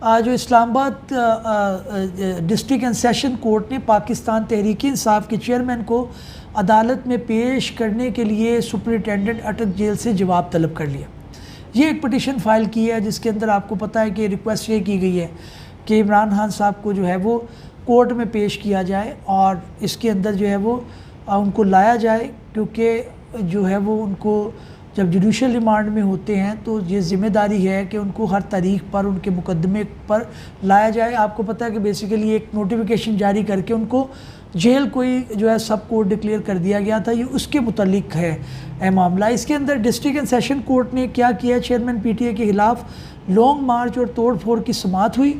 جو اسلام آباد district and session court نے پاکستان تحریک انصاف کے چیئرمین کو عدالت میں پیش کرنے کے لیے سپرنٹینڈنٹ اٹک جیل سے جواب طلب کر لیا۔ یہ ایک پٹیشن فائل کی ہے جس کے اندر آپ کو پتہ ہے کہ ریکویسٹ یہ کی گئی ہے کہ عمران خان صاحب کو جو ہے وہ کورٹ میں پیش کیا جائے اور اس کے اندر جو ہے وہ ان کو لایا جائے، کیونکہ جو ہے وہ ان کو جب جوڈیشل ریمانڈ میں ہوتے ہیں تو یہ ذمہ داری ہے کہ ان کو ہر تاریخ پر ان کے مقدمے پر لایا جائے۔ آپ کو پتہ ہے کہ بیسیکلی ایک نوٹیفیکیشن جاری کر کے ان کو جیل کوئی جو ہے سب کورٹ ڈکلیئر کر دیا گیا تھا، یہ اس کے متعلق ہے معاملہ۔ اس کے اندر ڈسٹرکٹ اینڈ سیشن کورٹ نے کیا کیا، چیئرمین پی ٹی اے کے خلاف لانگ مارچ اور توڑ پھوڑ کی سماعت ہوئی۔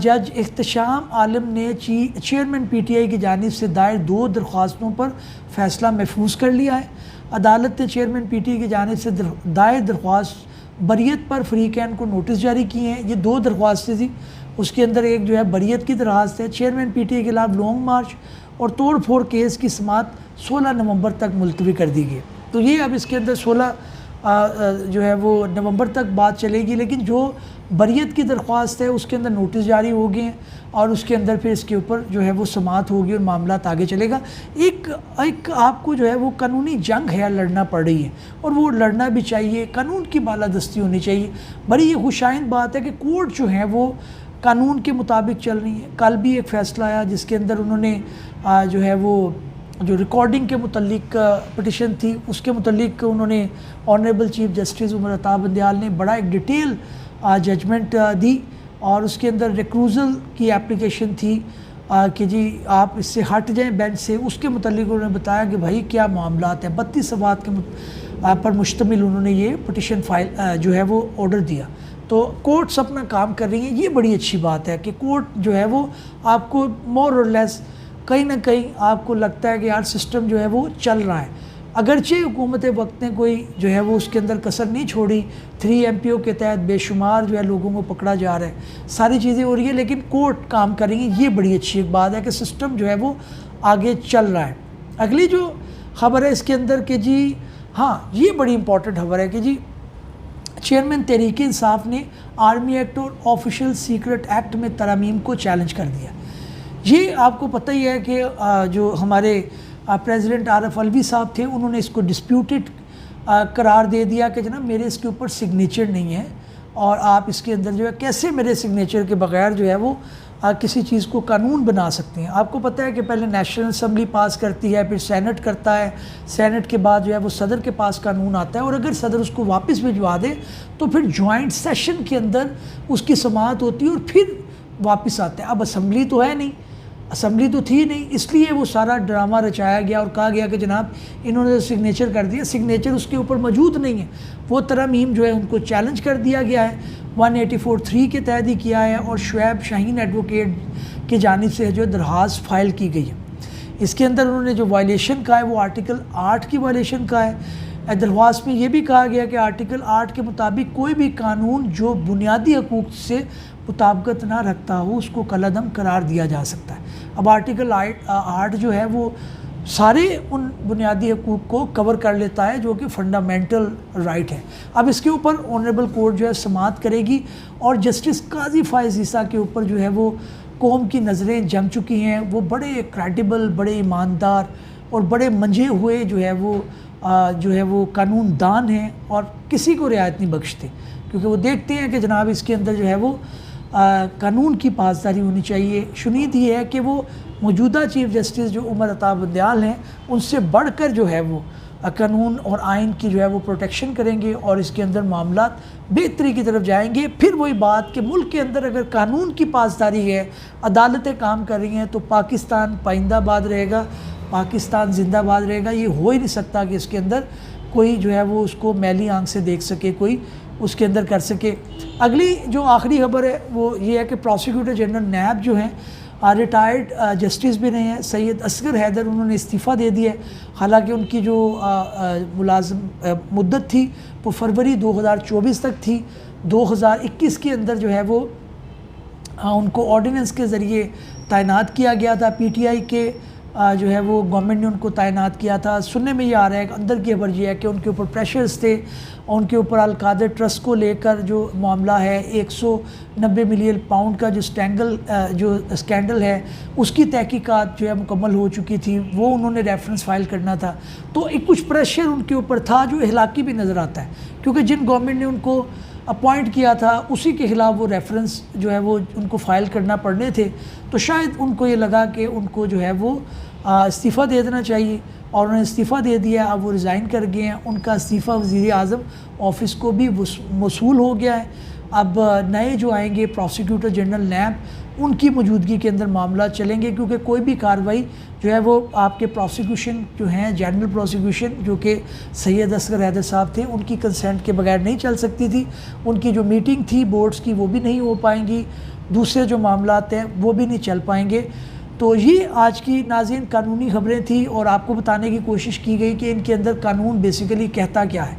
جج احتشام عالم نے چیئرمین پی ٹی آئی کی جانب سے دائر 2 درخواستوں پر فیصلہ محفوظ کر لیا ہے۔ عدالت نے چیئرمین پی ٹی آئی کی جانب سے دائر درخواست بریت پر فریقین کو نوٹس جاری کیے ہیں۔ یہ 2 درخواستیں تھیں، اس کے اندر ایک جو ہے بریت کی درخواست ہے۔ چیئرمین پی ٹی آئی کے خلاف لانگ مارچ اور توڑ پھوڑ کیس کی سماعت 16 نومبر تک ملتوی کر دی گئی۔ تو یہ اب اس کے اندر 16 جو ہے وہ نومبر تک بات چلے گی، لیکن جو بریت کی درخواست ہے اس کے اندر نوٹس جاری ہو گئے ہیں اور اس کے اندر پھر اس کے اوپر جو ہے وہ سماعت ہوگی اور معاملات آگے چلے گا۔ ایک آپ کو جو ہے وہ قانونی جنگ ہے لڑنا پڑ رہی ہے اور وہ لڑنا بھی چاہیے، قانون کی بالادستی ہونی چاہیے۔ بڑی یہ خوشائند بات ہے کہ کورٹ جو ہیں وہ قانون کے مطابق چل رہی ہے۔ کل بھی ایک فیصلہ آیا جس کے اندر انہوں نے جو ہے وہ جو ریکارڈنگ کے متعلق پٹیشن تھی اس کے متعلق انہوں نے honourable chief justice Umar Ata Bandial نے بڑا ایک ڈیٹیل ججمنٹ دی اور اس کے اندر ریکروزل کی اپلیکیشن تھی کہ جی آپ اس سے ہٹ جائیں بینچ سے، اس کے متعلق انہوں نے بتایا کہ بھائی کیا معاملات ہیں۔ 32 صفحات کے پر مشتمل انہوں نے یہ پٹیشن فائل جو ہے وہ آرڈر دیا۔ تو کورٹس اپنا کام کر رہی ہیں، یہ بڑی اچھی بات ہے کہ کورٹ جو ہے وہ آپ کو مور اور لیس کہیں نہ کہیں آپ کو لگتا ہے کہ یار سسٹم جو ہے وہ چل رہا ہے۔ اگرچہ حکومت وقت نے کوئی جو ہے وہ اس کے اندر کسر نہیں چھوڑی، 3 MPO کے تحت بے شمار جو ہے لوگوں کو پکڑا جا رہا ہے، ساری چیزیں ہو رہی ہیں، لیکن کورٹ کام کریں گے، یہ بڑی اچھی ایک بات ہے کہ سسٹم جو ہے وہ آگے چل رہا ہے۔ اگلی جو خبر ہے اس کے اندر کہ جی ہاں یہ بڑی امپورٹنٹ خبر ہے کہ جی چیئرمین تحریک انصاف نے آرمی ایکٹ اور آفیشل سیکرٹ ایکٹ میں ترامیم کو چیلنج کر دیا۔ یہ آپ کو پتہ ہی ہے کہ جو ہمارے پریزیڈنٹ عارف علوی صاحب تھے انہوں نے اس کو ڈسپیوٹڈ قرار دے دیا کہ جناب میرے اس کے اوپر سگنیچر نہیں ہے اور آپ اس کے اندر جو ہے کیسے میرے سگنیچر کے بغیر جو ہے وہ کسی چیز کو قانون بنا سکتے ہیں۔ آپ کو پتہ ہے کہ پہلے نیشنل اسمبلی پاس کرتی ہے، پھر سینٹ کرتا ہے، سینٹ کے بعد جو ہے وہ صدر کے پاس قانون آتا ہے اور اگر صدر اس کو واپس بھجوا دے تو پھر جوائنٹ سیشن کے اندر اس کی سماعت ہوتی ہے اور پھر واپس آتا ہے۔ اب اسمبلی تو ہے نہیں، اسمبلی تو تھی نہیں، اس لیے وہ سارا ڈرامہ رچایا گیا اور کہا گیا کہ جناب انہوں نے سگنیچر کر دیا، سگنیچر اس کے اوپر موجود نہیں ہے۔ وہ ترامیم جو ہے ان کو چیلنج کر دیا گیا ہے، 184(3) کے تحت ہی کیا ہے اور شعیب شاہین ایڈوکیٹ کی جانب سے جو درخواست فائل کی گئی ہے۔ اس کے اندر انہوں نے جو وائلیشن کہا ہے وہ آرٹیکل 8 کی وائلیشن کا ہے۔ درخواست میں یہ بھی کہا گیا کہ آرٹیکل 8 کے مطابق کوئی بھی قانون جو بنیادی حقوق سے مطابقت نہ رکھتا ہو اس کو کالعدم قرار دیا جا سکتا ہے۔ اب آرٹیکل 8 جو ہے وہ سارے ان بنیادی حقوق کو کور کر لیتا ہے جو کہ فنڈامنٹل رائٹ ہے۔ اب اس کے اوپر آنریبل کورٹ جو ہے سماعت کرے گی اور جسٹس قاضی فائز عیسیٰ کے اوپر جو ہے وہ قوم کی نظریں جم چکی ہیں۔ وہ بڑے کریڈیبل، بڑے ایماندار اور بڑے منجھے ہوئے جو ہے وہ قانون دان ہیں اور کسی کو رعایت نہیں بخشتے، کیونکہ وہ دیکھتے ہیں کہ جناب اس کے اندر جو ہے وہ قانون کی پاسداری ہونی چاہیے۔ شنید یہ ہے کہ وہ موجودہ چیف جسٹس جو عمر عطا بندیال ہیں ان سے بڑھ کر جو ہے وہ قانون اور آئین کی جو ہے وہ پروٹیکشن کریں گے اور اس کے اندر معاملات بہتری کی طرف جائیں گے۔ پھر وہی بات کہ ملک کے اندر اگر قانون کی پاسداری ہے، عدالتیں کام کر رہی ہیں تو پاکستان پائندہ آباد رہے گا، پاکستان زندہ باد رہے گا۔ یہ ہو ہی نہیں سکتا کہ اس کے اندر کوئی جو ہے وہ اس کو میلی آنکھ سے دیکھ سکے، کوئی اس کے اندر کر سکے۔ اگلی جو آخری خبر ہے وہ یہ ہے کہ پروسیکیوٹر جنرل نیب جو ہیں ریٹائرڈ جسٹس بھی رہے ہیں سید اصغر حیدر، انہوں نے استعفیٰ دے دیا ہے۔ حالانکہ ان کی جو ملازم مدت تھی وہ فروری 2024 تک تھی، 2021 کے اندر جو ہے وہ ان کو آرڈیننس کے ذریعے تعینات کیا گیا تھا۔ پی ٹی آئی کے جو ہے وہ گورنمنٹ نے ان کو تعینات کیا تھا. سننے میں یہ آ رہا ہے کہ اندر کی خبر یہ ہے کہ ان کے اوپر پریشرز تھے, ان کے اوپر القادر ٹرسٹ کو لے کر جو معاملہ ہے 190 ملین پاؤنڈ کا جو اسکینڈل ہے اس کی تحقیقات جو ہے مکمل ہو چکی تھی, وہ انہوں نے ریفرنس فائل کرنا تھا. تو ایک کچھ پریشر ان کے اوپر تھا جو اخلاقی بھی نظر آتا ہے, کیونکہ جن گورنمنٹ نے ان کو اپوائنٹ کیا تھا اسی کے خلاف وہ ریفرنس جو ہے وہ ان کو فائل کرنا پڑنے تھے. تو شاید ان کو یہ لگا کہ ان کو جو ہے وہ استعفیٰ دے دینا چاہیے, اور انہوں نے استعفیٰ دے دیا. اب وہ ریزائن کر گئے ہیں, ان کا استعفیٰ وزیر اعظم آفس کو بھی موصول ہو گیا ہے. اب نئے جو آئیں گے پروسیکیوٹر جنرل نیب, ان کی موجودگی کے اندر معاملہ چلیں گے, کیونکہ کوئی بھی کارروائی جو ہے وہ آپ کے پروسیکیوشن جو ہیں جنرل پروسیکیوشن جو کہ سید اصغر حیدر صاحب تھے ان کی کنسنٹ کے بغیر نہیں چل سکتی تھی. ان کی جو میٹنگ تھی بورڈز کی وہ بھی نہیں ہو پائیں گی, دوسرے جو معاملات ہیں وہ بھی نہیں چل پائیں گے. تو یہ آج کی ناظرین قانونی خبریں تھیں, اور آپ کو بتانے کی کوشش کی گئی کہ ان کے اندر قانون بیسیکلی کہتا کیا ہے.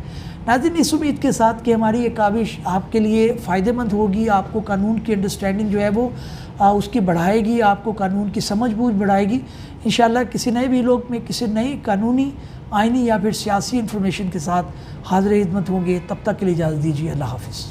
ناظرین اس امید کے ساتھ کہ ہماری یہ کاوش آپ کے لیے فائدہ مند ہوگی, آپ کو قانون کی انڈرسٹینڈنگ جو ہے وہ اس کی بڑھائے گی, آپ کو قانون کی سمجھ بوجھ بڑھائے گی. انشاءاللہ کسی نئے ویلاگ میں کسی نئی قانونی, آئینی یا پھر سیاسی انفارمیشن کے ساتھ حاضر خدمت ہوں گے. تب تک کے لیے اجازت دیجیے. اللہ حافظ.